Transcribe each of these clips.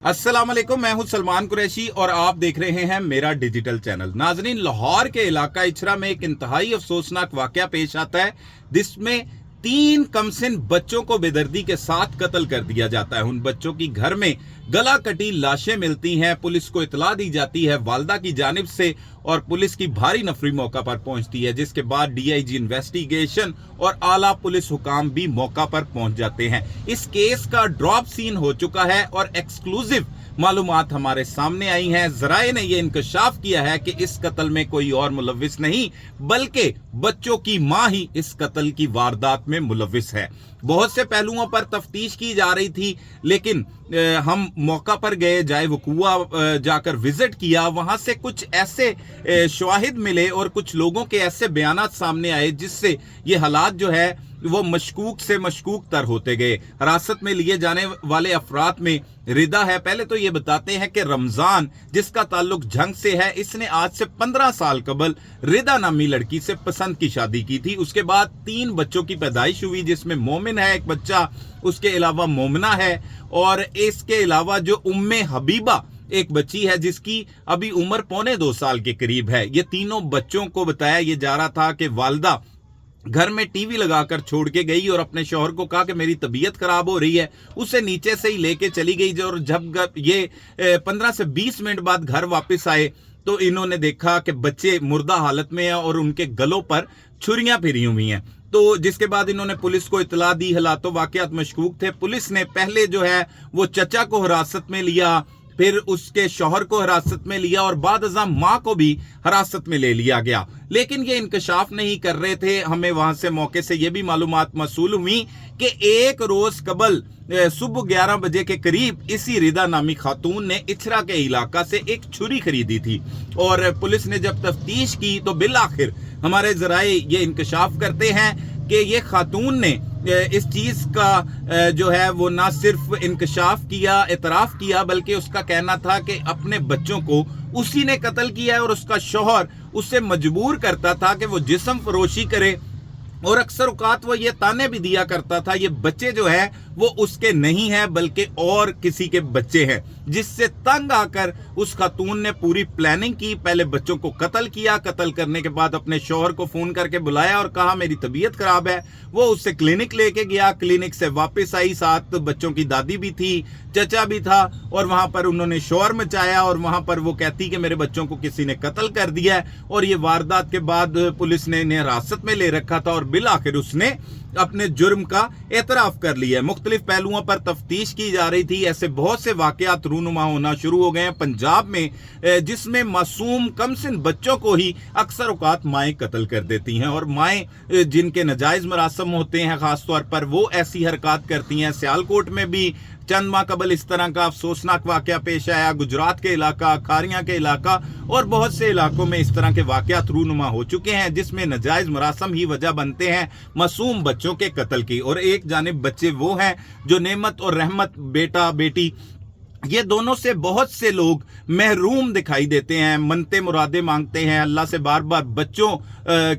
अस्सलाम वालेकुम, मैं हूं सलमान कुरैशी और आप देख रहे हैं मेरा डिजिटल चैनल। नाजरीन, लाहौर के इलाका इचरा में एक इंतहाई अफसोसनाक वाकया पेश आता है जिसमें 3 कमसिन बच्चों को बेदर्दी के साथ कत्ल कर दिया जाता है। उन बच्चों की घर में गला कटी लाशें मिलती हैं। पुलिस को इतला दी जाती है वालदा की जानिब से और पुलिस की भारी नफरी मौका पर पहुंचती है, जिसके बाद डीआईजी इन्वेस्टिगेशन और आला पुलिस हुकाम भी मौका पर पहुंच जाते हैं। इस केस का ड्रॉप सीन हो चुका है और एक्सक्लूसिव मालूमात हमारे सामने आई हैं। जराए ने यह इंकशाफ किया है कि इस कत्ल में कोई और मुलव्विस नहीं बल्कि बच्चों की मां ही इस कत्ल की वारदात में मुलव्विस है। बहुत से पहलुओं पर तफ्तीश की जा रही थी, लेकिन हम मौका पर गए, जाए वकुआ जाकर विजिट किया। वहां से कुछ ऐसे शवाहिद मिले और कुछ लोगों के ऐसे बयानात सामने आए जिससे ये हालात जो है वो मशकूक से मशकूक तर होते गए। हिरासत में लिए जाने वाले अफराद में रिदा है। पहले तो ये बताते हैं कि रमजान, जिसका ताल्लुक जंग से है, इसने आज से 15 साल कबल रिदा नामी लड़की से पसंद की शादी की थी। उसके बाद 3 बच्चों की पैदाइश हुई, जिसमें मोमिन है एक बच्चा, उसके अलावा मोमना है और इसके अलावा जो उम्मे हबीबा एक बच्ची है जिसकी अभी उम्र 1.25 साल के करीब है। ये तीनों बच्चों को बताया ये जा रहा था कि वालदा घर में टीवी लगाकर छोड़ के गई और अपने शौहर को कहा कि मेरी तबीयत खराब हो रही है। उसे नीचे से ही लेके चली गई। और जब ये 15 से 20 मिनट बाद घर वापस आए तो इन्होंने देखा कि बच्चे मुर्दा हालत में हैं और उनके गलों पर छुरियां फिरी हुई हैं। तो जिसके बाद इन्होंने पुलिस को इतला दी। हालातों वाकयात मशकूक थे। पुलिस ने पहले जो है वो चचा को हिरासत में लिया, फिर उसके शौहर को हिरासत में लिया और बाद अज़ां मां को भी हिरासत में ले लिया गया। लेकिन ये इंकशाफ नहीं कर रहे थे। हमें वहां से मौके से ये भी मालूमात मसूल हुई कि एक रोज कबल सुबह 11 बजे के करीब इसी रिदा नामी खातून ने इचरा के इलाका से एक छुरी खरीदी थी और पुलिस ने जब तफ्तीश की तो बिल आखिर हमारे जराए ये इंकशाफ करते हैं कि ये खातून ने इस चीज का जो है वो ना सिर्फ इंकशाफ किया, इतराफ किया, बल्कि उसका कहना था कि अपने बच्चों को उसी ने कत्ल किया है और उसका शौहर उसे मजबूर करता था कि वो जिस्म फरोशी करे और अक्सर औकात वो ये ताने भी दिया करता था ये बच्चे जो है वो उसके नहीं है बल्कि और किसी के बच्चे हैं, जिससे तंग आकर उस खातून ने पूरी प्लानिंग की। पहले बच्चों को कत्ल किया, कत्ल करने के बाद अपने शौहर को फोन करके बुलाया और कहा मेरी तबीयत खराब है। वो उससे क्लिनिक लेके गया, क्लिनिक से वापस आई, साथ बच्चों की दादी भी थी, चचा भी था और वहां पर उन्होंने शोर मचाया और वहां पर वो कहती कि मेरे बच्चों को किसी ने कत्ल कर दिया है। और ये वारदात के बाद पुलिस ने इन्हें हिरासत में ले रखा था और बिल आखिर उसने अपने जुर्म का एतराफ कर लिया है। मुख्तलिफ पहलुओं पर तफ्तीश की जा रही थी। ऐसे बहुत से वाकयात रूनुमा होना शुरू हो गए हैं पंजाब में, जिसमें मासूम कमसिन बच्चों को ही अक्सर औकात माएँ कत्ल कर देती हैं और माएँ जिनके नाजायज मरासम होते हैं खासतौर पर वो ऐसी हरकत करती हैं। सियालकोट में भी चंद माह कबल इस तरह का अफसोसनाक वाकया पेश आया। गुजरात के इलाका, खारियां के इलाका और बहुत से इलाकों में इस तरह के वाकयात रूनुमा हो चुके हैं जिसमें नाजायज मरासम ही वजह बनते हैं मासूम बच्चों के कत्ल की। और एक जानिब बच्चे वो हैं जो नेमत और रहमत, बेटा बेटी, ये दोनों से बहुत से लोग महरूम दिखाई देते हैं, मनते मुरादे मांगते हैं, अल्लाह से बार बार बच्चों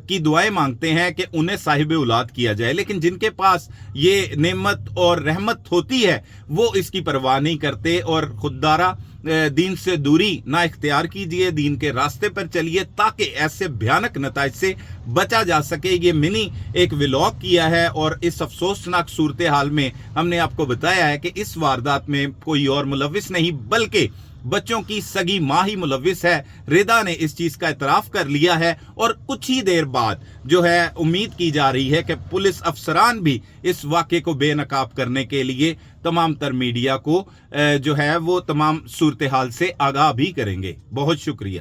की दुआएं मांगते हैं कि उन्हें साहिब औलाद किया जाए। लेकिन जिनके पास ये नेमत और रहमत होती है वो इसकी परवाह नहीं करते। और खुददारा दीन से दूरी ना इख्तियार कीजिए, दीन के रास्ते पर चलिए ताकि ऐसे भयानक नताइज से बचा जा सके। ये मिनी एक व्लॉग किया है और इस अफसोसनाक सूरत हाल में हमने आपको बताया है कि इस वारदात में कोई और मुलव्विस नहीं बल्कि बच्चों की सगी मां ही मुलव्विस है। रिदा ने इस चीज का इतराफ कर लिया है और कुछ ही देर बाद जो है उम्मीद की जा रही है कि पुलिस अफसरान भी इस वाक़े को बेनकाब करने के लिए तमाम तर मीडिया को जो है वो तमाम सूरत हाल से आगाह भी करेंगे। बहुत शुक्रिया।